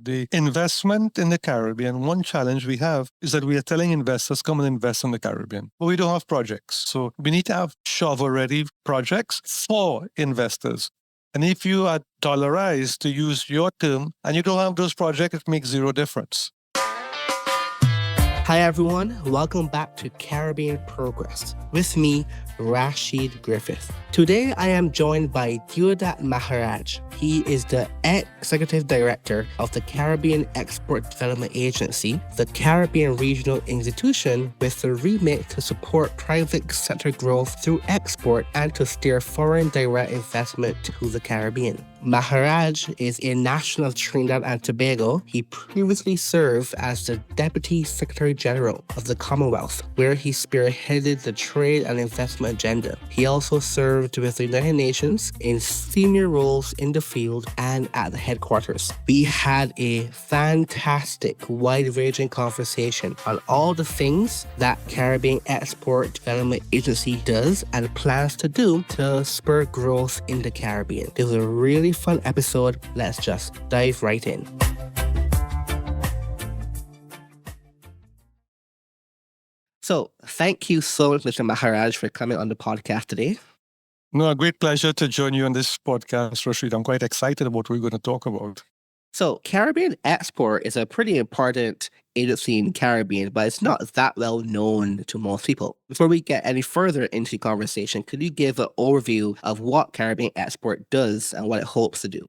The investment in the Caribbean, one challenge we have is that we are telling investors, come and invest in the Caribbean, but we don't have projects. So we need to have shovel-ready projects for investors. And if you are dollarized, to use your term, and you don't have those projects, it makes zero difference. Hi everyone, welcome back to Caribbean Progress. With me, Rashid Griffith. Today I am joined by Deodat Maharaj. He is the Executive Director of the Caribbean Export Development Agency, the Caribbean regional institution with the remit to support private sector growth through export and to steer foreign direct investment to the Caribbean. Maharaj is a national of Trinidad and Tobago. He previously served as the Deputy Secretary General of the Commonwealth, where he spearheaded the trade and investment agenda. He also served with the United Nations in senior roles in the field and at the headquarters. We had a fantastic, wide-ranging conversation on all the things that Caribbean Export Development Agency does and plans to do to spur growth in the Caribbean. It was a really fun episode. Let's just dive right in. So, thank you so much, Mr. Maharaj, for coming on the podcast today. No, a great pleasure to join you on this podcast, Rashid. I'm quite excited about what we're going to talk about. So, Caribbean Export is a pretty important agency in the Caribbean, but it's not that well known to most people. Before we get any further into the conversation, could you give an overview of what Caribbean Export does and what it hopes to do?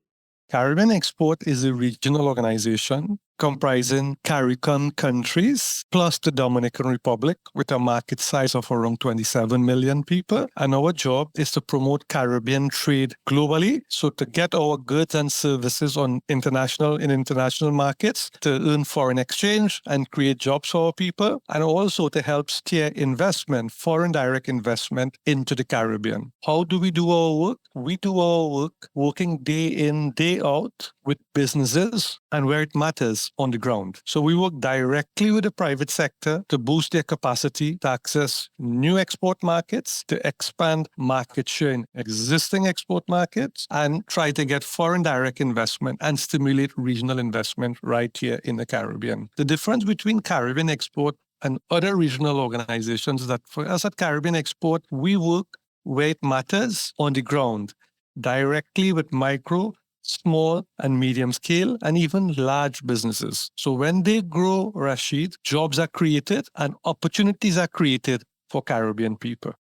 Caribbean Export is a regional organization comprising CARICOM countries plus the Dominican Republic with a market size of around 27 million people. And our job is to promote Caribbean trade globally. So to get our goods and services in international markets, to earn foreign exchange and create jobs for our people, and also to help steer investment, foreign direct investment into the Caribbean. How do we do our work? We do our work working day in, day out with businesses and where it matters on the ground. So we work directly with the private sector to boost their capacity to access new export markets, to expand market share in existing export markets, and try to get foreign direct investment and stimulate regional investment right here in the Caribbean. The difference between Caribbean Export and other regional organizations is that for us at Caribbean Export, we work where it matters on the ground, directly with micro, small and medium scale, and even large businesses. So when they grow, Rashid, jobs are created and opportunities are created for Caribbean people.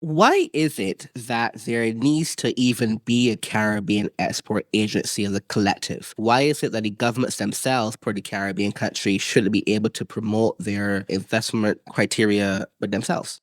Why is it that there needs to even be a Caribbean export agency as a collective? Why is it that the governments themselves for the Caribbean countries shouldn't be able to promote their investment criteria with themselves?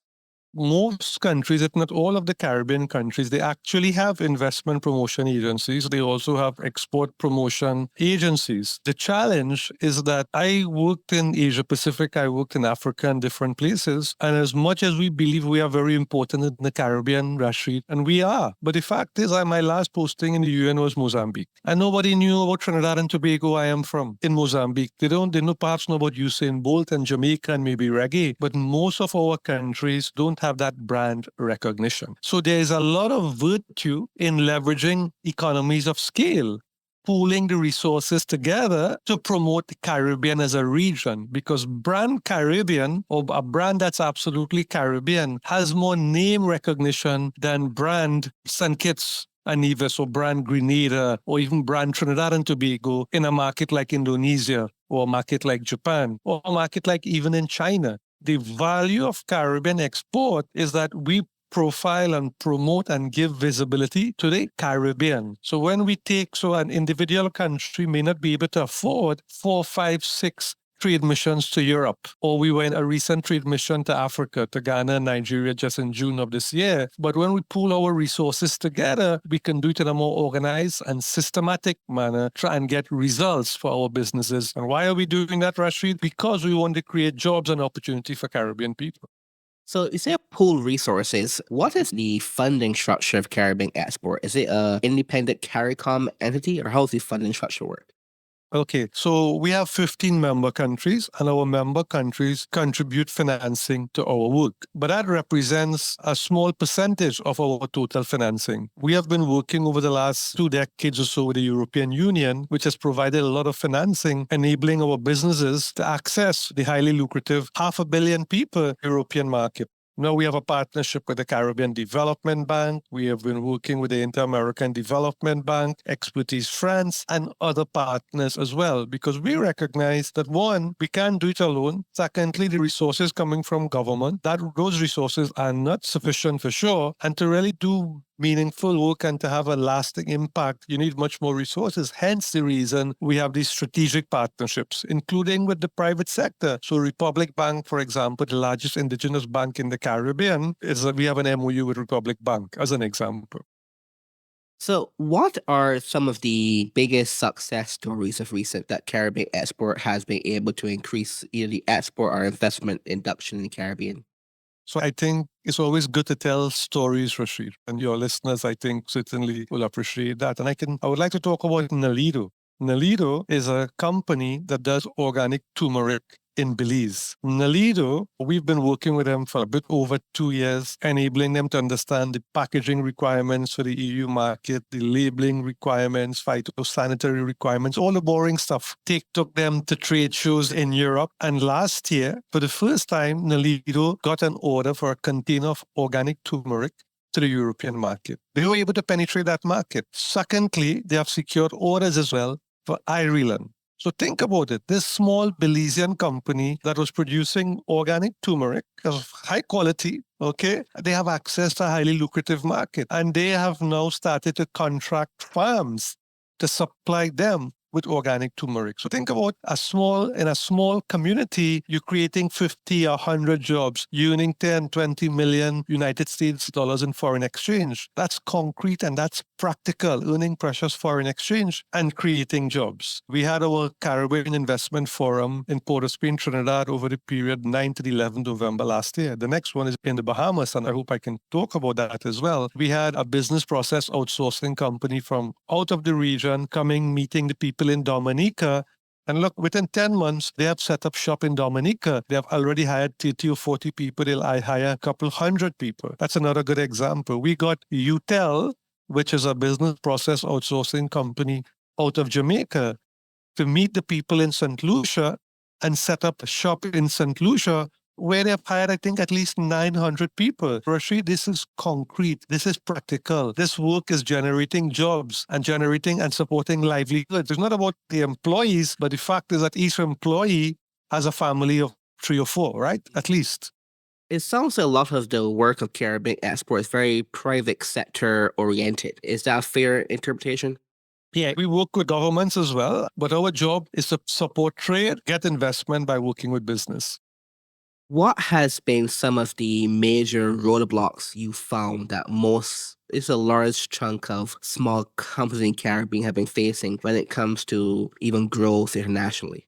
Most countries, if not all of the Caribbean countries, they actually have investment promotion agencies. They also have export promotion agencies. The challenge is that I worked in Asia Pacific, I worked in Africa and different places. And as much as we believe we are very important in the Caribbean, Rashid, and we are, but the fact is my last posting in the UN was Mozambique. And nobody knew about Trinidad and Tobago I am from in Mozambique. They perhaps know about Usain Bolt and Jamaica and maybe reggae, but most of our countries don't have that brand recognition. So there is a lot of virtue in leveraging economies of scale, pooling the resources together to promote the Caribbean as a region, because brand Caribbean, or a brand that's absolutely Caribbean, has more name recognition than brand St. Kitts and Nevis or brand Grenada or even brand Trinidad and Tobago in a market like Indonesia or a market like Japan or a market like even in China. The value of Caribbean export is that we profile and promote and give visibility to the Caribbean. So when we an individual country may not be able to afford 4, 5, 6 trade missions to Europe, or we went a recent trade mission to Africa, to Ghana and Nigeria just in June of this year. But when we pool our resources together, we can do it in a more organized and systematic manner, try and get results for our businesses. And why are we doing that, Rashid? Because we want to create jobs and opportunity for Caribbean people. So you say pool resources. What is the funding structure of Caribbean Export? Is it an independent CARICOM entity, or how does the funding structure work? Okay, so we have 15 member countries, and our member countries contribute financing to our work. But that represents a small percentage of our total financing. We have been working over the last 2 decades or so with the European Union, which has provided a lot of financing, enabling our businesses to access the highly lucrative 500 million people European market. Now we have a partnership with the Caribbean Development Bank. We have been working with the Inter-American Development Bank, Expertise France, and other partners as well, because we recognize that one, we can't do it alone. Secondly, the resources coming from government, that those resources are not sufficient for sure. And to really do meaningful work and to have a lasting impact, you need much more resources. Hence the reason we have these strategic partnerships, including with the private sector. So Republic Bank, for example, the largest indigenous bank in the Caribbean, we have an MOU with Republic Bank as an example. So, what are some of the biggest success stories of recent that Caribbean Export has been able to increase either the export or investment induction in the Caribbean? So I think it's always good to tell stories, Rashid, and your listeners, I think, certainly will appreciate that. And I would like to talk about Nalido. Nalido is a company that does organic turmeric in Belize. Nalido, we've been working with them for a bit over 2 years, enabling them to understand the packaging requirements for the EU market, the labeling requirements, phytosanitary requirements, all the boring stuff. Took them to trade shows in Europe. And last year, for the first time, Nalido got an order for a container of organic turmeric to the European market. They were able to penetrate that market. Secondly, they have secured orders as well for Ireland. So think about it. This small Belizean company that was producing organic turmeric of high quality, okay, they have access to a highly lucrative market. And they have now started to contract farms to supply them with organic turmeric. So think about in a small community, you're creating 50 or 100 jobs, you earning 10, 20 million United States dollars in foreign exchange. That's concrete and that's practical, earning precious foreign exchange and creating jobs. We had our Caribbean Investment Forum in Port of Spain, Trinidad over the period 9 to 11 November last year. The next one is in the Bahamas, and I hope I can talk about that as well. We had a business process outsourcing company from out of the region coming, meeting the people in Dominica. And look, within 10 months, they have set up shop in Dominica. They have already hired 30 or 40 people. They'll hire a couple hundred people. That's another good example. We got UTEL, which is a business process outsourcing company out of Jamaica, to meet the people in St. Lucia and set up a shop in St. Lucia where they have hired, I think, at least 900 people. Rashid, this is concrete. This is practical. This work is generating jobs and generating and supporting livelihoods. It's not about the employees, but the fact is that each employee has a family of 3 or 4, right? At least. It sounds like a lot of the work of Caribbean Export is very private sector oriented. Is that a fair interpretation? Yeah, we work with governments as well, but our job is to support trade, get investment by working with business. What has been some of the major roadblocks you found that most is a large chunk of small companies in Caribbean have been facing when it comes to even growth internationally?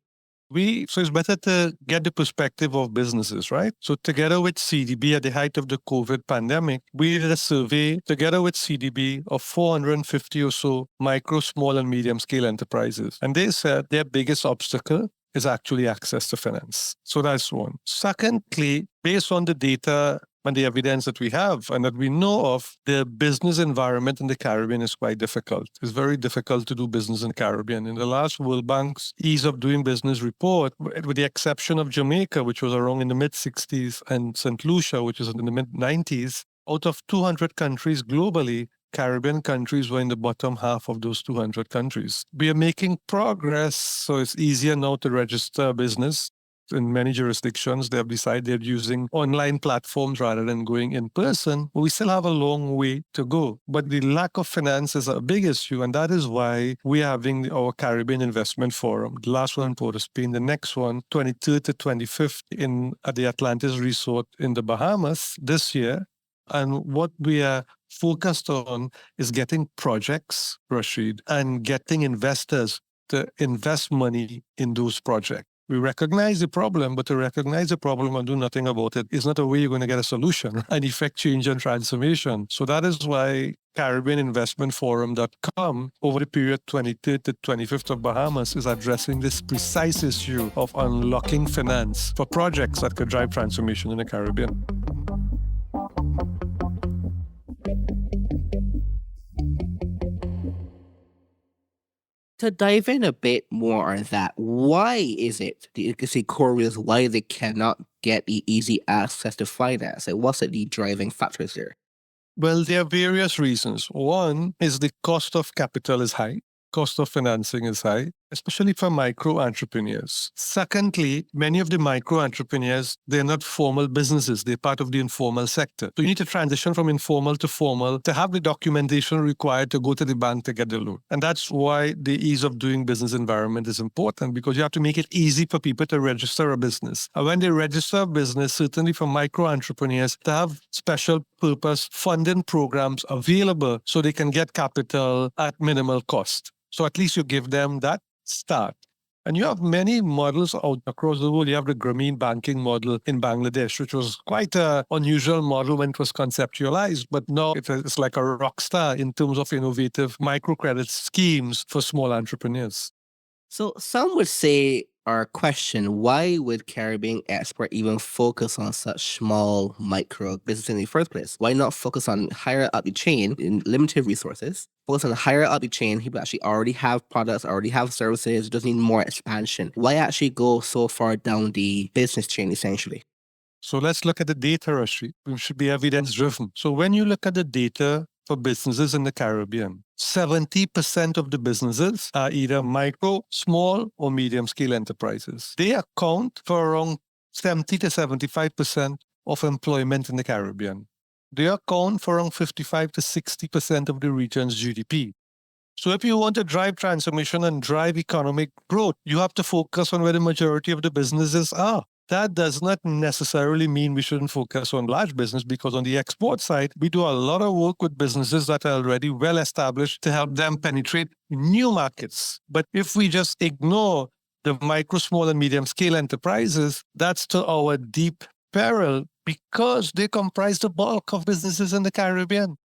So it's better to get the perspective of businesses, right? So together with CDB at the height of the COVID pandemic, we did a survey together with CDB of 450 or so micro, small, and medium scale enterprises. And they said their biggest obstacle is actually access to finance. So that's one. Secondly, based on the data and the evidence that we have and that we know of, the business environment in the Caribbean is quite difficult. It's very difficult to do business in the Caribbean. In the last World Bank's Ease of Doing Business report, with the exception of Jamaica, which was around in the mid-60s, and St. Lucia, which was in the mid-90s, out of 200 countries globally, Caribbean countries were in the bottom half of those 200 countries. We are making progress, so it's easier now to register a business. In many jurisdictions, they have decided they're using online platforms rather than going in person. But we still have a long way to go. But the lack of finance is a big issue, and that is why we're having our Caribbean Investment Forum. The last one in Port of Spain, the next one, 23rd to 25th at the Atlantis Resort in the Bahamas this year. And what we are focused on is getting projects, Rashid, and getting investors to invest money in those projects. We recognize the problem, but to recognize the problem and do nothing about it is not a way you're going to get a solution and effect change and transformation. So that is why CaribbeanInvestmentForum.com over the period 23rd to 25th of Bahamas is addressing this precise issue of unlocking finance for projects that could drive transformation in the Caribbean. To dive in a bit more on that, why is it, you can see core reasons why they cannot get the easy access to finance? And what's the driving factors there? Well, there are various reasons. One is the cost of capital is high. Cost of financing is high, especially for micro entrepreneurs. Secondly, many of the micro entrepreneurs, they're not formal businesses. They're part of the informal sector. So you need to transition from informal to formal to have the documentation required to go to the bank to get the loan. And that's why the ease of doing business environment is important, because you have to make it easy for people to register a business. And when they register a business, certainly for micro entrepreneurs, to have special purpose funding programs available so they can get capital at minimal cost. So at least you give them that start. And you have many models out across the world. You have the Grameen banking model in Bangladesh, which was quite an unusual model when it was conceptualized, but now it's like a rock star in terms of innovative microcredit schemes for small entrepreneurs. So some would say or question, why would Caribbean Export even focus on such small micro business in the first place? Why not focus on higher up the chain in limited resources? Focus on higher up the chain, people actually already have products, already have services, just need more expansion. Why actually go so far down the business chain essentially? So let's look at the data, Rashid. We should be evidence driven. So when you look at the data for businesses in the Caribbean, 70% of the businesses are either micro, small, or medium scale enterprises. They account for around 70 to 75% of employment in the Caribbean. They account for around 55 to 60% of the region's GDP. So if you want to drive transformation and drive economic growth, you have to focus on where the majority of the businesses are. That does not necessarily mean we shouldn't focus on large business, because on the export side, we do a lot of work with businesses that are already well established to help them penetrate new markets. But if we just ignore the micro, small, and medium scale enterprises, that's to our deep peril, because they comprise the bulk of businesses in the Caribbean.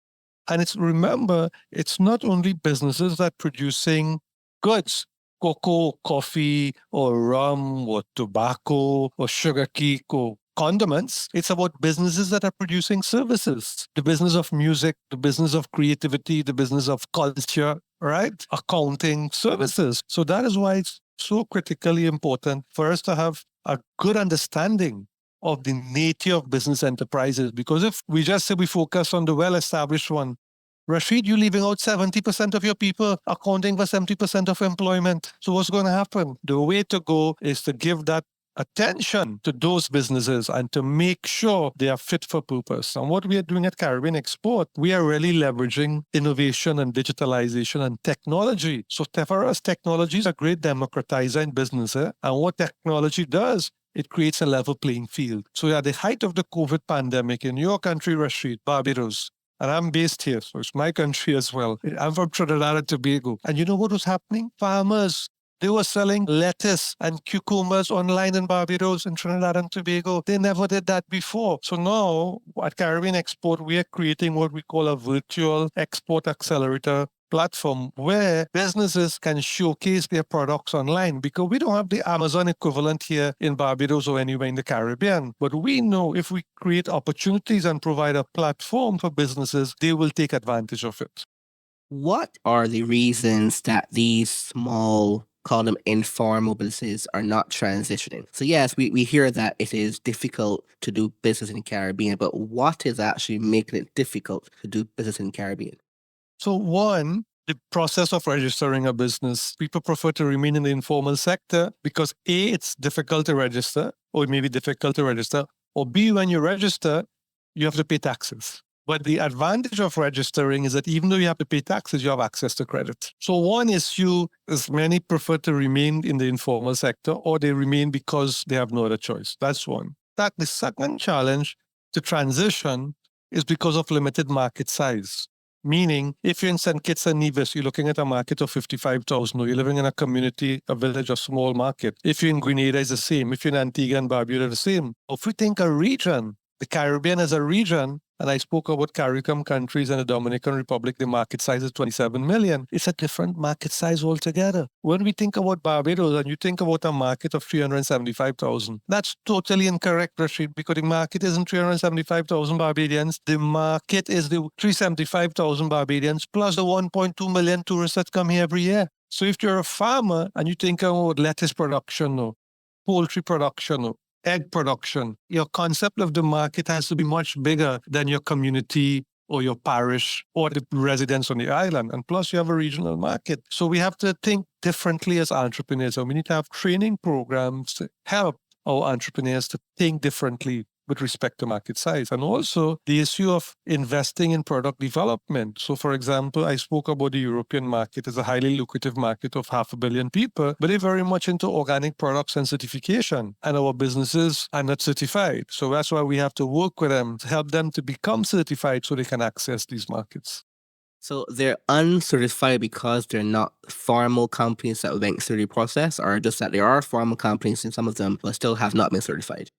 And remember, it's not only businesses that are producing goods. Cocoa, coffee, or rum, or tobacco, or sugar cake, or condiments. It's about businesses that are producing services. The business of music, the business of creativity, the business of culture, right? Accounting, services. So that is why it's so critically important for us to have a good understanding of the nature of business enterprises. Because if we just say we focus on the well-established one, Rashid, you're leaving out 70% of your people, accounting for 70% of employment. So what's going to happen? The way to go is to give that attention to those businesses and to make sure they are fit for purpose. And what we are doing at Caribbean Export, we are really leveraging innovation and digitalization and technology. So for us, technology is a great democratizer in business. And what technology does, it creates a level playing field. So at the height of the COVID pandemic in your country, Rashid, Barbados, and I'm based here, so it's my country as well. I'm from Trinidad and Tobago. And you know what was happening? Farmers, they were selling lettuce and cucumbers online in Barbados and Trinidad and Tobago. They never did that before. So now at Caribbean Export, we are creating what we call a virtual export accelerator platform where businesses can showcase their products online, because we don't have the Amazon equivalent here in Barbados or anywhere in the Caribbean. But we know if we create opportunities and provide a platform for businesses, they will take advantage of it. What are the reasons that these small, call them informal businesses, are not transitioning? So yes, we hear that it is difficult to do business in the Caribbean, but what is actually making it difficult to do business in the Caribbean? So one, the process of registering a business. People prefer to remain in the informal sector because A, it's difficult to register, or it may be difficult to register, or B, when you register, you have to pay taxes. But the advantage of registering is that even though you have to pay taxes, you have access to credit. So one issue is many prefer to remain in the informal sector, or they remain because they have no other choice. That's one. The second challenge to transition is because of limited market size. Meaning, if you're in St. Kitts and Nevis, you're looking at a market of 55,000, or you're living in a community, a village, a small market. If you're in Grenada, it's the same. If you're in Antigua and Barbuda, the same. If we think a region, the Caribbean as a region, and I spoke about CARICOM countries and the Dominican Republic, the market size is 27 million. It's a different market size altogether. When we think about Barbados and you think about a market of 375,000, that's totally incorrect, Rashid, because the market isn't 375,000 Barbadians. The market is the 375,000 Barbadians plus the 1.2 million tourists that come here every year. So if you're a farmer and you think about lettuce production or poultry production or egg production, your concept of the market has to be much bigger than your community or your parish or the residents on the island. And plus, you have a regional market. So we have to think differently as entrepreneurs. And we need to have training programs to help our entrepreneurs to think differently with respect to market size. And also the issue of investing in product development. So for example, I spoke about the European market as a highly lucrative market of 500 million people, but they're very much into organic products and certification. And our businesses are not certified. So that's why we have to work with them to help them to become certified so they can access these markets. So they're uncertified because they're not formal companies that went through the process, or just that there are formal companies in some of them, but still have not been certified?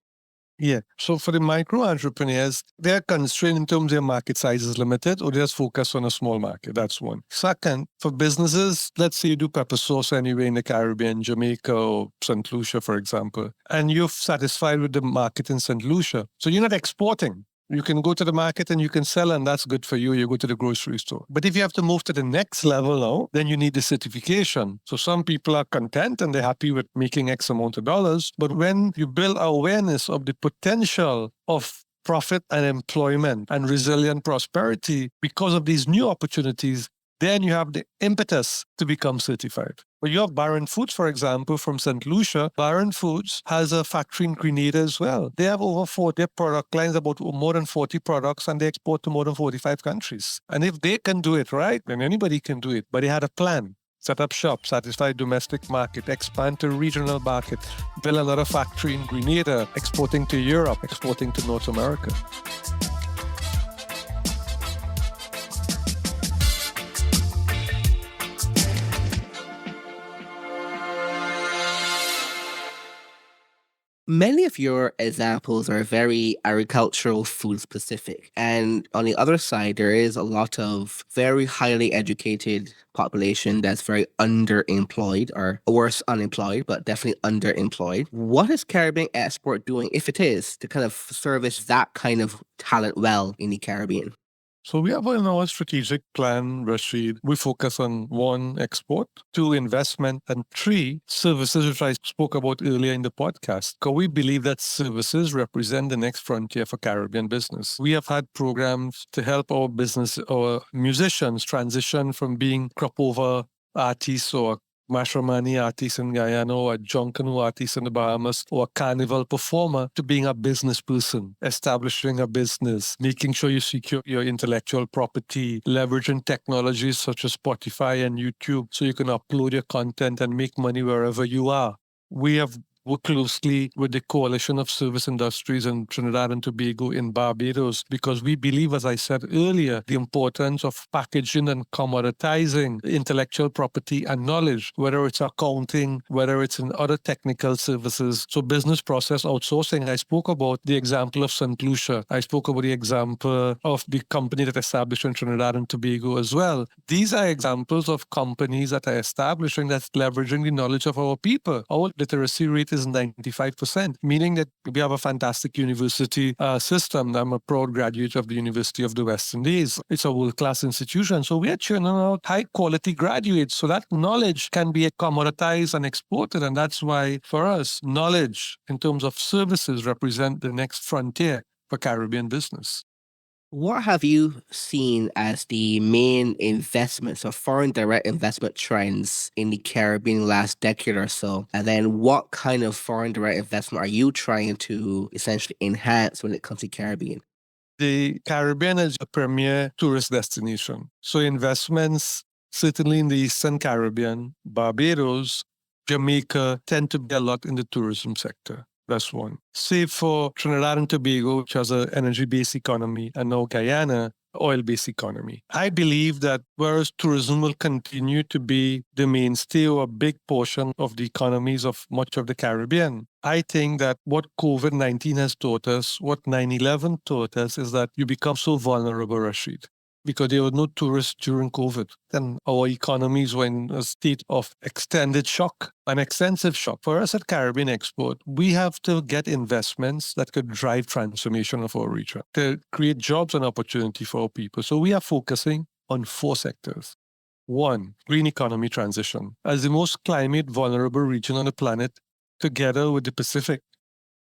Yeah. So for the micro entrepreneurs, they're constrained in terms of their market size is limited, or they just focus on a small market. That's one. Second, for businesses, let's say you do pepper sauce anyway in the Caribbean, Jamaica or St. Lucia, for example, and you're satisfied with the market in St. Lucia. So you're not exporting. You can go to the market and you can sell, and that's good for you. You go to the grocery store. But if you have to move to the next level now, then you need the certification. So some people are content and they're happy with making X amount of dollars. But when you build awareness of the potential of profit and employment and resilient prosperity because of these new opportunities, then you have the impetus to become certified. But you have Barron Foods, for example, from St. Lucia. Barron Foods has a factory in Grenada as well. They have over 40 product lines, about more than 40 products, and they export to more than 45 countries. And if they can do it right, then anybody can do it. But they had a plan. Set up shop, satisfy domestic market, expand to regional market, build another factory in Grenada, exporting to Europe, exporting to North America. Many of your examples are very agricultural, food specific. And on the other side, there is a lot of very highly educated population that's very underemployed, or worse, unemployed, but definitely underemployed. What is Caribbean Export doing, if it is, to kind of service that kind of talent well in the Caribbean? So we have in our strategic plan, Rashid, we focus on 1, export, 2, investment, and 3, services, which I spoke about earlier in the podcast. Because we believe that services represent the next frontier for Caribbean business. We have had programs to help our business, our musicians transition from being crop over artists or Mashramani artist in Guyana, or a Jonkanu artist in the Bahamas, or a carnival performer, to being a business person, establishing a business, making sure you secure your intellectual property, leveraging technologies such as Spotify and YouTube so you can upload your content and make money wherever you are. We have work closely with the Coalition of Service Industries in Trinidad and Tobago in Barbados, because we believe, as I said earlier, the importance of packaging and commoditizing intellectual property and knowledge, whether it's accounting, whether it's in other technical services. So business process outsourcing, I spoke about the example of St. Lucia. I spoke about the example of the company that established in Trinidad and Tobago as well. These are examples of companies that are establishing, that's leveraging the knowledge of our people. Our literacy rate is 95%, meaning that we have a fantastic university system. I'm a proud graduate of the University of the West Indies. It's a world-class institution. So we are churning out high-quality graduates so that knowledge can be commoditized and exported. And that's why, for us, knowledge in terms of services represent the next frontier for Caribbean business. What have you seen as the main investments or foreign direct investment trends in the Caribbean last decade or so? And then what kind of foreign direct investment are you trying to essentially enhance when it comes to Caribbean? The Caribbean is a premier tourist destination. So investments, certainly in the Eastern Caribbean, Barbados, Jamaica, tend to be a lot in the tourism sector. That's one. Save for Trinidad and Tobago, which has an energy-based economy, and now Guyana, oil-based economy. I believe that whereas tourism will continue to be the mainstay or a big portion of the economies of much of the Caribbean, I think that what COVID-19 has taught us, what 9/11 taught us, is that you become so vulnerable, Rashid, because there were no tourists during COVID. And our economies were in a state of extended shock, an extensive shock. For us at Caribbean Export, we have to get investments that could drive transformation of our region, to create jobs and opportunity for our people. So we are focusing on 4 sectors. 1, green economy transition. As the most climate vulnerable region on the planet, together with the Pacific,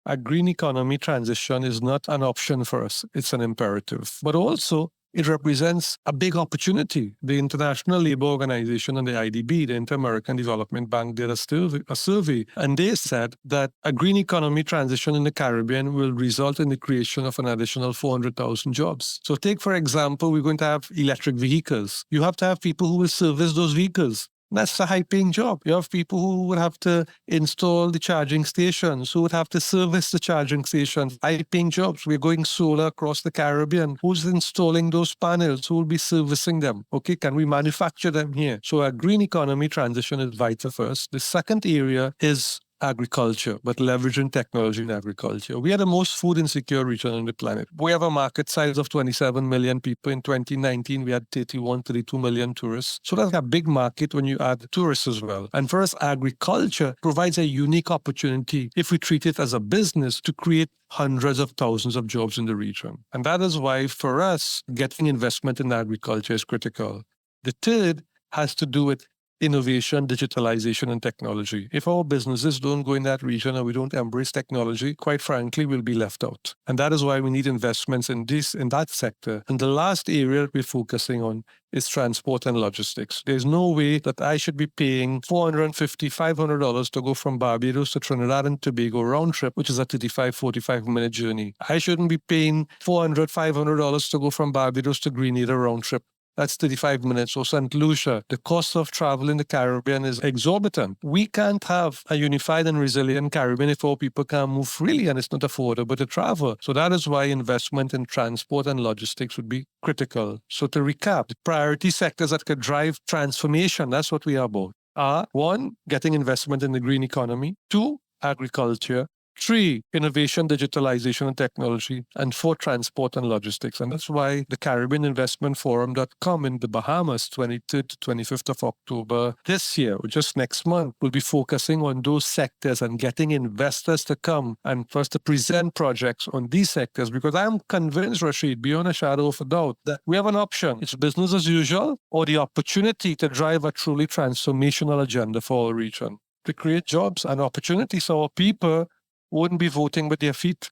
a green economy transition is not an option for us. It's an imperative. But also, it represents a big opportunity. The International Labour Organization and the IDB, the Inter-American Development Bank, did a survey, and they said that a green economy transition in the Caribbean will result in the creation of an additional 400,000 jobs. So take, for example, we're going to have electric vehicles. You have to have people who will service those vehicles. That's a high-paying job. You have people who would have to install the charging stations, who would have to service the charging stations. High-paying jobs. We're going solar across the Caribbean. Who's installing those panels? Who will be servicing them? Okay, can we manufacture them here? So a green economy transition is vital for us. The second area is agriculture, but leveraging technology in agriculture. We are the most food insecure region on the planet. We have a market size of 27 million people. In 2019, we had 32 million tourists. So that's a big market when you add tourists as well. And for us, agriculture provides a unique opportunity, if we treat it as a business, to create hundreds of thousands of jobs in the region. And that is why, for us, getting investment in agriculture is critical. The third has to do with innovation, digitalization, and technology. If our businesses don't go in that region or we don't embrace technology, quite frankly, we'll be left out. And that is why we need investments in that sector. And the last area we're focusing on is transport and logistics. There's no way that I should be paying $450, $500 to go from Barbados to Trinidad and Tobago round trip, which is a 35, 45-minute journey. I shouldn't be paying $400, $500 to go from Barbados to Grenada round trip. That's 35 minutes. Or St. Lucia, the cost of travel in the Caribbean is exorbitant. We can't have a unified and resilient Caribbean if our people can't move freely and it's not affordable to travel. So that is why investment in transport and logistics would be critical. So to recap, the priority sectors that could drive transformation, that's what we are about, are 1, getting investment in the green economy, 2, agriculture, 3, innovation, digitalization, and technology, and 4, transport and logistics. And that's why the Caribbean Investment Forum.com in the Bahamas, 23rd to 25th of October this year, or just next month, will be focusing on those sectors and getting investors to come and for us to present projects on these sectors. Because I'm convinced, Rashid, beyond a shadow of a doubt, that we have an option. It's business as usual or the opportunity to drive a truly transformational agenda for our region, to create jobs and opportunities so our people wouldn't be voting with their feet.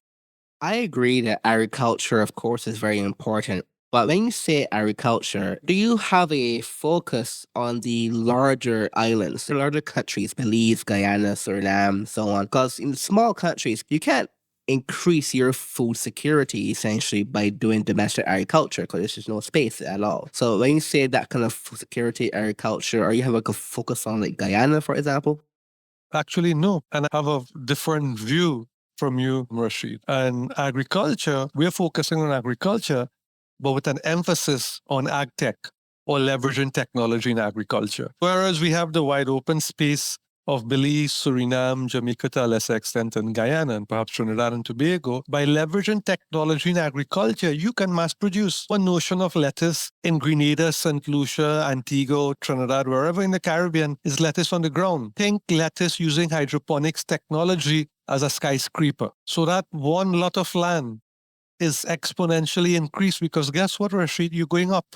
I agree that agriculture, of course, is very important. But when you say agriculture, do you have a focus on the larger islands, the larger countries, Belize, Guyana, Suriname, so on? Because in small countries, you can't increase your food security essentially by doing domestic agriculture because there's just no space at all. So when you say that kind of food security agriculture, are you have like a focus on like Guyana, for example? Actually, no. And I have a different view from you, Rashid. And agriculture, we're focusing on agriculture, but with an emphasis on ag tech or leveraging technology in agriculture. Whereas we have the wide open space of Belize, Suriname, Jamaica to a lesser extent, and Guyana, and perhaps Trinidad and Tobago, by leveraging technology in agriculture, you can mass produce. One notion of lettuce in Grenada, St. Lucia, Antigua, Trinidad, wherever in the Caribbean, is lettuce on the ground. Think lettuce using hydroponics technology as a skyscraper. So that one lot of land is exponentially increased because guess what, Rashid? You're going up.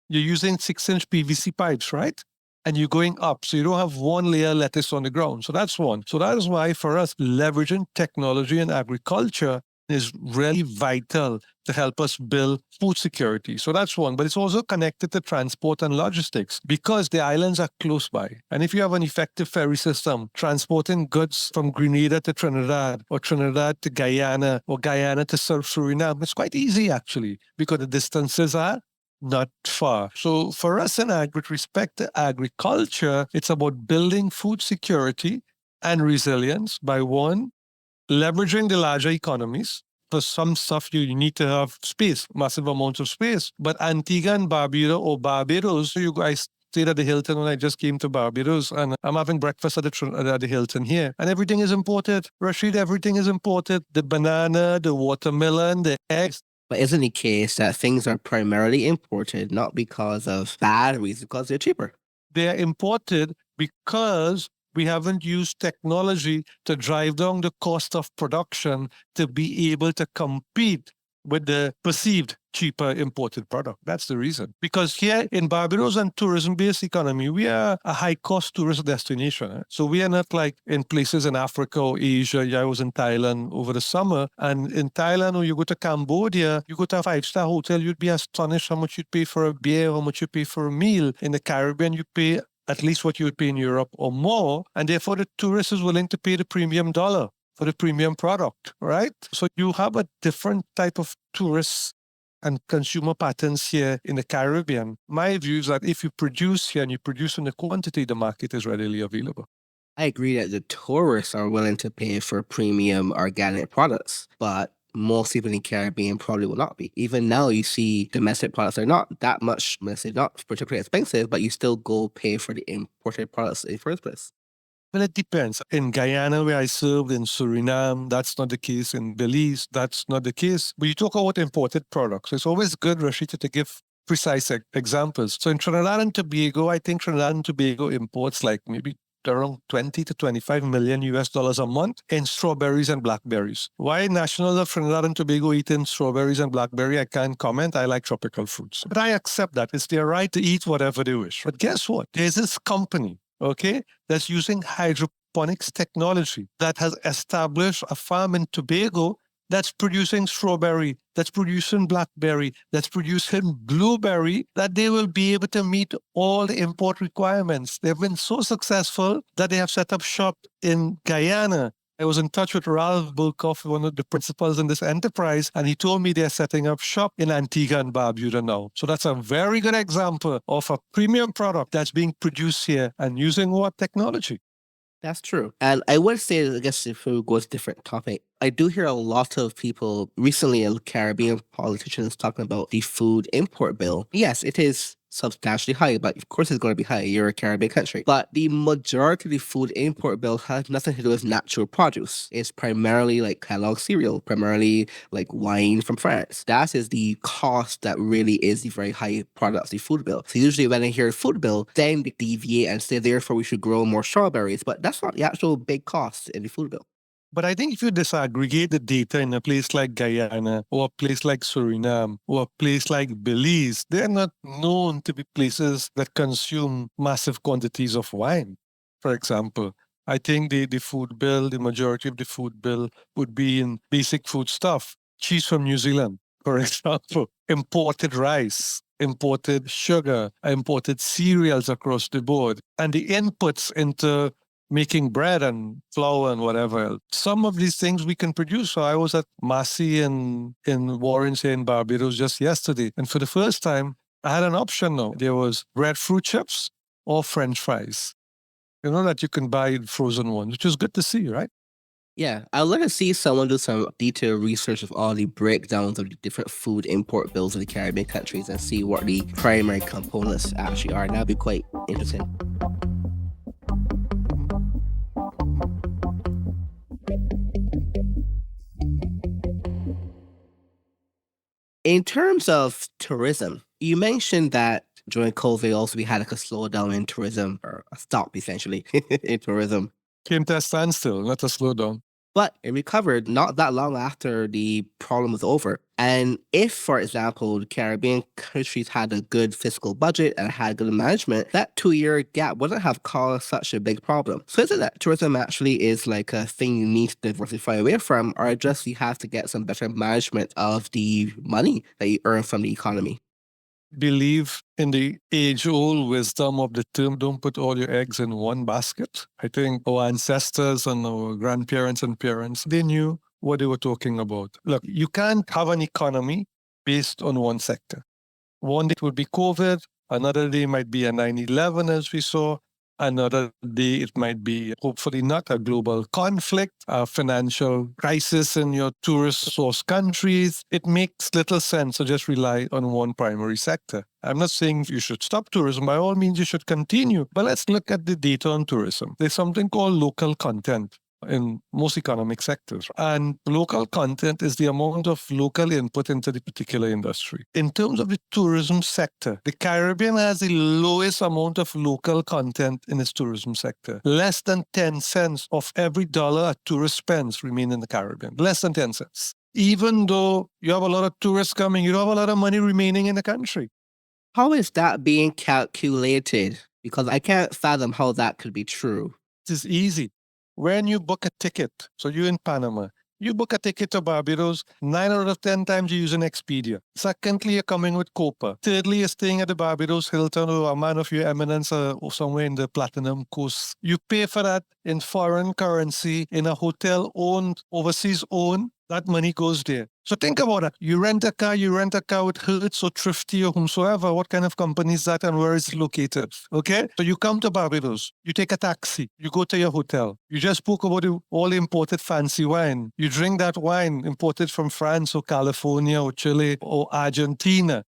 You're using 6-inch PVC pipes, right? And you're going up. So you don't have one layer lettuce on the ground. So that's one. So that is why for us, leveraging technology in agriculture is really vital to help us build food security. So that's one. But it's also connected to transport and logistics because the islands are close by. And if you have an effective ferry system transporting goods from Grenada to Trinidad or Trinidad to Guyana or Guyana to Suriname, it's quite easy actually because the distances are not far. So for us with respect to agriculture, it's about building food security and resilience by 1, leveraging the larger economies. For some stuff, you need to have space, massive amounts of space. But Antigua and Barbuda or Barbados, you guys stayed at the Hilton when I just came to Barbados, and I'm having breakfast at the Hilton here, and everything is imported. Rashid, everything is imported. The banana, the watermelon, the eggs. But isn't the case that things are primarily imported not because of bad reasons, because they're cheaper? They are imported because we haven't used technology to drive down the cost of production to be able to compete with the perceived cheaper imported product. That's the reason. Because here in Barbados and tourism-based economy, we are a high-cost tourist destination. So we are not like in places in Africa or Asia. Yeah, I was in Thailand over the summer. And in Thailand, or you go to Cambodia, you go to a five-star hotel, you'd be astonished how much you'd pay for a beer, how much you pay for a meal. In the Caribbean, you pay at least what you would pay in Europe or more. And therefore, the tourist is willing to pay the premium dollar for the premium product, right? So you have a different type of tourists and consumer patterns here in the Caribbean. My view is that if you produce here and you produce in the quantity, the market is readily available. I agree that the tourists are willing to pay for premium organic products, but most people in the Caribbean probably will not be. Even now, you see domestic products are not that much, let's say, not particularly expensive, but you still go pay for the imported products in the first place. Well, it depends. In Guyana, where I served, in Suriname, that's not the case. In Belize, that's not the case. But you talk about imported products. It's always good, Rashida, to give precise examples. So in Trinidad and Tobago, I think Trinidad and Tobago imports like maybe around 20 to 25 million US dollars a month in strawberries and blackberries. Why nationals of Trinidad and Tobago eating strawberries and blackberry, I can't comment. I like tropical fruits. But I accept that. It's their right to eat whatever they wish. But guess what? There's this company, okay, that's using hydroponics technology that has established a farm in Tobago that's producing strawberry, that's producing blackberry, that's producing blueberry, that they will be able to meet all the import requirements. They've been so successful that they have set up shop in Guyana. I was in touch with Ralph Bulkoff, one of the principals in this enterprise, and he told me they're setting up shop in Antigua and Barbuda now. So that's a very good example of a premium product that's being produced here and using what technology. That's true. And I would say, I guess if we go to a different topic, I do hear a lot of people recently, Caribbean politicians talking about the food import bill. Yes, it is substantially high, but of course it's going to be high. You're a Caribbean country. But the majority of the food import bill has nothing to do with natural produce. It's primarily like Kellogg cereal, primarily like wine from France. That is the cost that really is the very high product of the food bill. So usually when I hear food bill, then they deviate and say, therefore we should grow more strawberries. But that's not the actual big cost in the food bill. But I think if you disaggregate the data in a place like Guyana or a place like Suriname or a place like Belize, they're not known to be places that consume massive quantities of wine, for example. I think the food bill, the majority of the food bill would be in basic food stuff. Cheese from New Zealand, for example, imported rice, imported sugar, imported cereals across the board, and the inputs into making bread and flour and whatever else. Some of these things we can produce. So I was at Massey in Warrens here in Barbados just yesterday. And for the first time, I had an option now. There was breadfruit chips or French fries. You know that you can buy frozen ones, which is good to see, right? Yeah, I'd like to see someone do some detailed research of all the breakdowns of the different food import bills of the Caribbean countries and see what the primary components actually are. That'd be quite interesting. In terms of tourism, you mentioned that during COVID also we had like a slowdown in tourism, or a stop essentially in tourism. Came to a standstill, not a slowdown. But it recovered not that long after the problem was over. And if, for example, the Caribbean countries had a good fiscal budget and had good management, that 2-year gap wouldn't have caused such a big problem. So is it that tourism actually is like a thing you need to diversify away from, or just you have to get some better management of the money that you earn from the economy? Believe in the age-old wisdom of the term, don't put all your eggs in one basket. I think our ancestors and our grandparents and parents, they knew what they were talking about. Look, you can't have an economy based on one sector. One day it would be COVID, another day might be a 9/11 as we saw, Another day, it might be hopefully not a global conflict, a financial crisis in your tourist source countries. It makes little sense to just rely on one primary sector. I'm not saying you should stop tourism. By all means, you should continue. But let's look at the data on tourism. There's something called local content in most economic sectors. And local content is the amount of local input into the particular industry. In terms of the tourism sector, the Caribbean has the lowest amount of local content in its tourism sector. Less than 10 cents of every dollar a tourist spends remain in the Caribbean. Less than 10 cents. Even though you have a lot of tourists coming, you don't have a lot of money remaining in the country. How is that being calculated? Because I can't fathom how that could be true. It is easy. When you book a ticket, so you're in Panama, you book a ticket to Barbados, 9 out of 10 times you're using Expedia. Secondly, you're coming with Copa. Thirdly, you're staying at the Barbados Hilton or a man of your eminence or somewhere in the Platinum Coast. You pay for that in foreign currency, in a hotel owned, overseas owned. That money goes there. So think about it. You rent a car with Hertz or Thrifty or whomsoever. What kind of company is that and where is it located? Okay? So you come to Barbados. You take a taxi. You go to your hotel. You just spoke about the all imported fancy wine. You drink that wine imported from France or California or Chile or Argentina.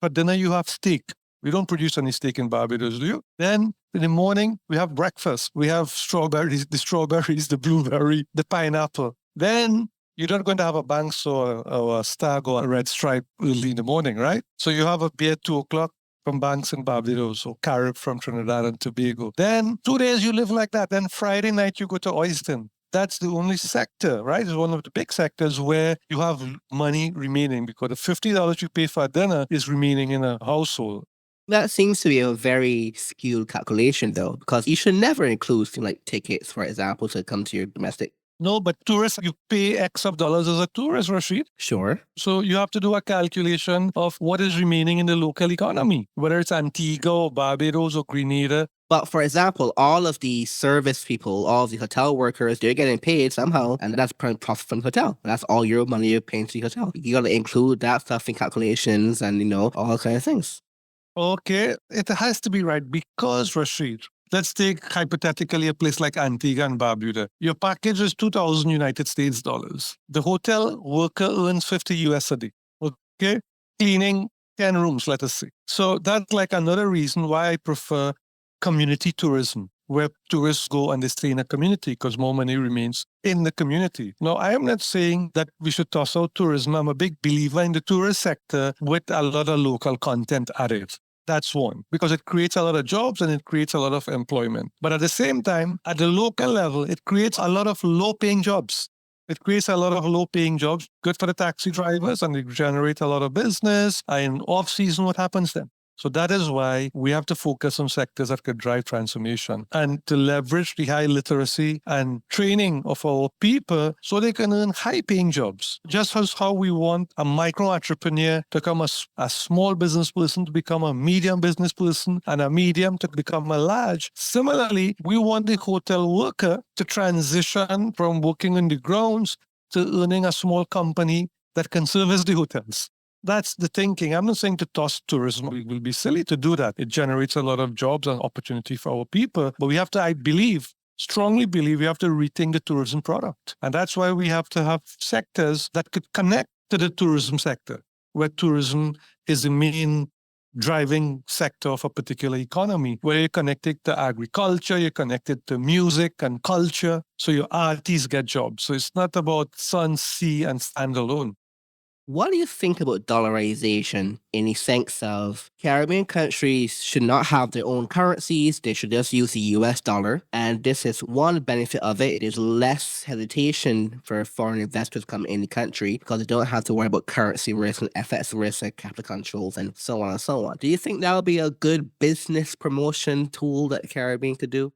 For dinner, you have steak. We don't produce any steak in Barbados, do you? Then in the morning, we have breakfast. We have strawberries, the blueberry, the pineapple. Then you're not going to have a Banks or a Stag or a Red Stripe early in the morning, right? So you have a beer at 2 o'clock from Banks in Barbados or Carib from Trinidad and Tobago. Then 2 days you live like that. Then Friday night you go to Oyston. That's the only sector, right? It's one of the big sectors where you have money remaining because the $50 you pay for dinner is remaining in a household. That seems to be a very skewed calculation, though, because you should never include things like tickets, for example, to come to your domestic. No, but tourists, you pay X of dollars as a tourist, Rashid. Sure. So you have to do a calculation of what is remaining in the local economy, whether it's Antigua or Barbados or Grenada. But for example, all of the service people, all of the hotel workers, they're getting paid somehow, and that's profit from the hotel. That's all your money you're paying to the hotel. You got to include that stuff in calculations and, all kind of things. Okay, it has to be right because, Rashid, let's take hypothetically a place like Antigua and Barbuda. Your package is 2,000 United States dollars. The hotel worker earns 50 US a day. Okay, cleaning 10 rooms, let us say. So that's like another reason why I prefer community tourism, where tourists go and they stay in a community because more money remains in the community. Now, I am not saying that we should toss out tourism. I'm a big believer in the tourist sector with a lot of local content added. That's one, because it creates a lot of jobs and it creates a lot of employment. But at the same time, at the local level, it creates a lot of low-paying jobs. It creates a lot of low-paying jobs, good for the taxi drivers, and they generate a lot of business. And in off-season, what happens then? So that is why we have to focus on sectors that could drive transformation and to leverage the high literacy and training of our people so they can earn high-paying jobs. Just as how we want a micro entrepreneur to become a small business person to become a medium business person and a medium to become a large. Similarly, we want the hotel worker to transition from working on the grounds to earning a small company that can service the hotels. That's the thinking. I'm not saying to toss tourism. It will be silly to do that. It generates a lot of jobs and opportunity for our people. But we have to, I believe, strongly believe we have to rethink the tourism product. And that's why we have to have sectors that could connect to the tourism sector, where tourism is the main driving sector of a particular economy, where you're connected to agriculture, you're connected to music and culture. So your artists get jobs. So it's not about sun, sea, and standalone. What do you think about dollarization in the sense of Caribbean countries should not have their own currencies? They should just use the US dollar. And this is one benefit of it. It is less hesitation for foreign investors to come in the country because they don't have to worry about currency risk and FX risk and capital controls and so on and so on. Do you think that would be a good business promotion tool that the Caribbean could do?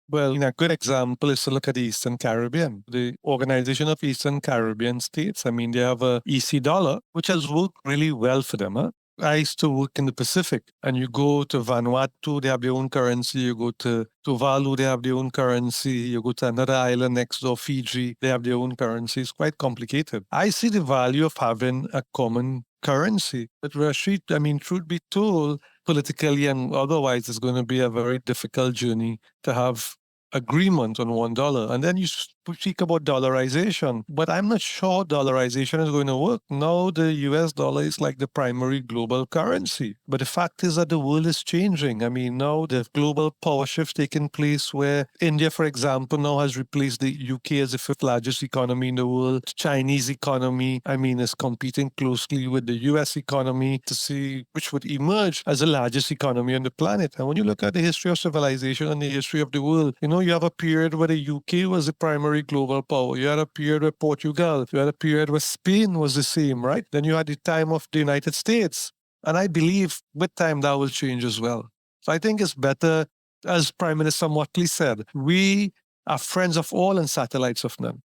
Well, a good example is to look at the Eastern Caribbean. The Organization of Eastern Caribbean States, they have a EC dollar, which has worked really well for them. Huh? I used to work in the Pacific, and you go to Vanuatu, they have their own currency. You go to Tuvalu, they have their own currency. You go to another island next door, Fiji, they have their own currency. It's quite complicated. I see the value of having a common currency. But Rashid, truth be told, politically and otherwise, it's going to be a very difficult journey to have agreement on $1. And then you speak about dollarization, but I'm not sure dollarization is going to work. Now the US dollar is like the primary global currency. But the fact is that the world is changing. I mean, now the global power shift taking place where India, for example, now has replaced the UK as the fifth largest economy in the world. The Chinese economy, I mean, is competing closely with the US economy to see which would emerge as the largest economy on the planet. And when you look at the history of civilization and the history of the world, you have a period where the UK was the primary global power. You had a period where Portugal, you had a period where Spain was the same, right? Then you had the time of the United States. And I believe with time that will change as well. So I think it's better, as Prime Minister Motley said, we are friends of all and satellites of none.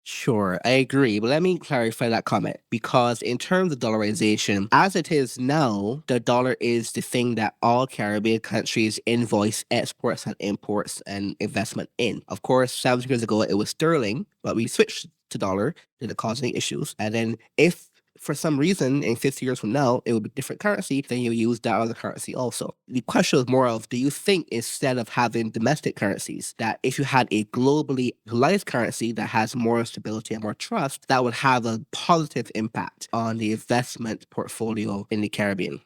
Sure, I agree. But let me clarify that comment because, in terms of dollarization, as it is now, the dollar is the thing that all Caribbean countries invoice exports and imports and investment in. Of course, 7 years ago, it was sterling, but we switched to dollar due to causing issues. And then, if for some reason in 50 years from now it would be different currency, then you use that other currency also. The question is more of, do you think instead of having domestic currencies, that if you had a globally utilized currency that has more stability and more trust, that would have a positive impact on the investment portfolio in the Caribbean?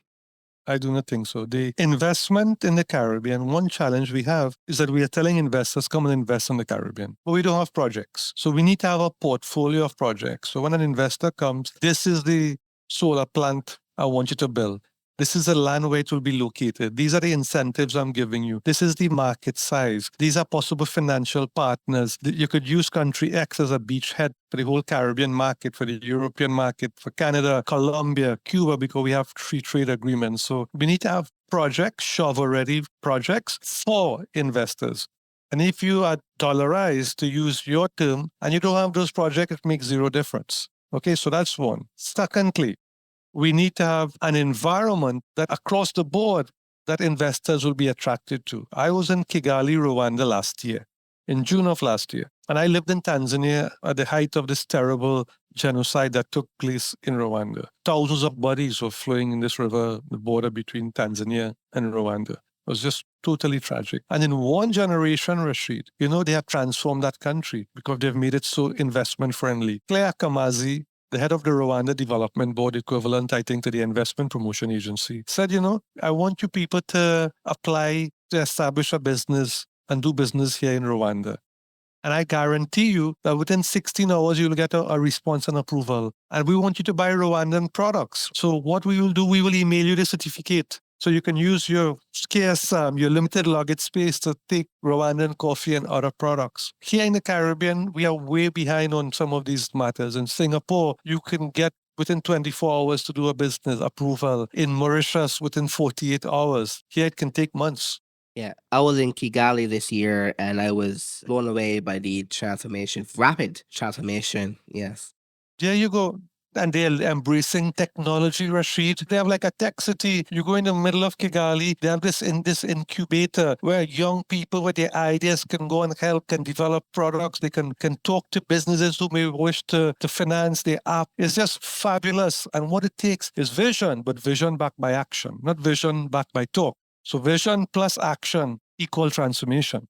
I do not think so. The investment in the Caribbean, one challenge we have is that we are telling investors, come and invest in the Caribbean, but we don't have projects. So we need to have a portfolio of projects. So when an investor comes, this is the solar plant I want you to build. This is the land where it will be located. These are the incentives I'm giving you. This is the market size. These are possible financial partners. You could use country X as a beachhead for the whole Caribbean market, for the European market, for Canada, Colombia, Cuba, because we have free trade agreements. So we need to have projects, shovel-ready projects for investors. And if you are dollarized, to use your term, and you don't have those projects, it makes zero difference. Okay, so that's one. Secondly, we need to have an environment that across the board that investors will be attracted to. I was in Kigali, Rwanda last year, in June of last year. And I lived in Tanzania at the height of this terrible genocide that took place in Rwanda. Thousands of bodies were flowing in this river, the border between Tanzania and Rwanda. It was just totally tragic. And in one generation, Rashid, they have transformed that country because they've made it so investment friendly. Claire Kamazi, the head of the Rwanda Development Board, equivalent, I think, to the Investment Promotion Agency, said, I want you people to apply to establish a business and do business here in Rwanda. And I guarantee you that within 16 hours, you'll get a response and approval. And we want you to buy Rwandan products. So what we will do, we will email you the certificate. So you can use your scarce, your limited luggage space to take Rwandan coffee and other products. Here in the Caribbean, we are way behind on some of these matters. In Singapore, you can get within 24 hours to do a business approval. In Mauritius, within 48 hours. Here, it can take months. Yeah, I was in Kigali this year and I was blown away by the transformation, rapid transformation. Yes. There you go. And they're embracing technology, Rashid. They have like a tech city. You go in the middle of Kigali, they have this incubator where young people with their ideas can go and help, can develop products. They can talk to businesses who may wish to finance their app. It's just fabulous. And what it takes is vision, but vision backed by action, not vision backed by talk. So vision plus action equal transformation.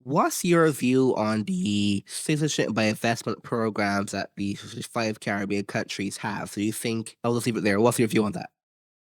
What's your view on the citizenship by investment programs that the 5 Caribbean countries have? Do you think, I'll just leave it there. What's your view on that?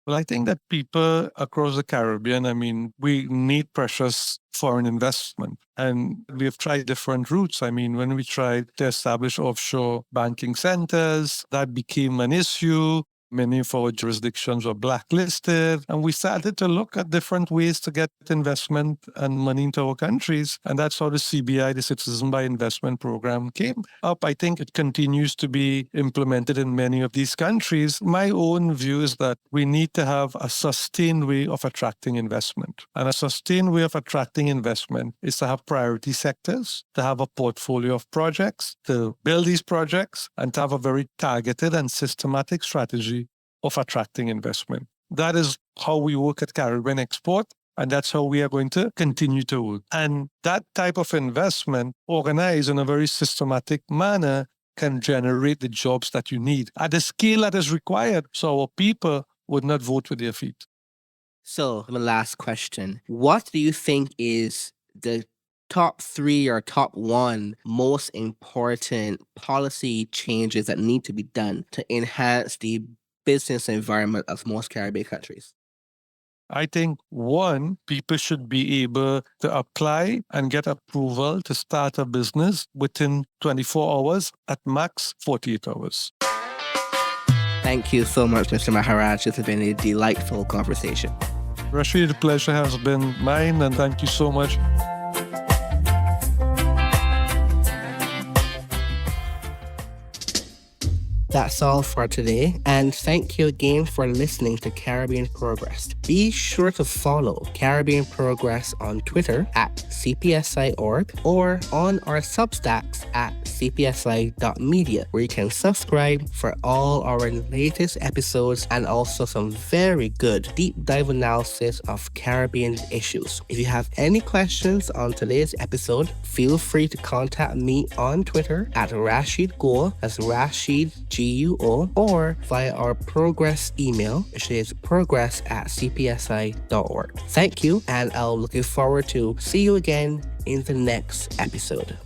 Well, I think that people across the Caribbean, we need precious foreign investment. And we have tried different routes. When we tried to establish offshore banking centers, that became an issue. Many of our jurisdictions were blacklisted, and we started to look at different ways to get investment and money into our countries. And that's how the CBI, the Citizen by Investment Program, came up. I think it continues to be implemented in many of these countries. My own view is that we need to have a sustained way of attracting investment. And a sustained way of attracting investment is to have priority sectors, to have a portfolio of projects, to build these projects, and to have a very targeted and systematic strategy of attracting investment. That is how we work at Caribbean Export, and that's how we are going to continue to work. And that type of investment, organized in a very systematic manner, can generate the jobs that you need at the scale that is required, so our people would not vote with their feet. So, my last question. What do you think is the top 3 or top 1 most important policy changes that need to be done to enhance the business environment of most Caribbean countries? I think one, people should be able to apply and get approval to start a business within 24 hours, at max 48 hours. Thank you so much, Mr. Maharaj. This has been a delightful conversation. Rashid, the pleasure has been mine, and thank you so much. That's all for today, and thank you again for listening to Caribbean Progress. Be sure to follow Caribbean Progress on Twitter at CPSI.org or on our Substacks at cpsi.media, where you can subscribe for all our latest episodes and also some very good deep dive analysis of Caribbean issues. If you have any questions on today's episode, feel free to contact me on Twitter at Rashid Guo, that's Rashid GUO, or via our Progress email, which is progress@cpsi.org. Thank you, and I'm looking forward to see you again in the next episode.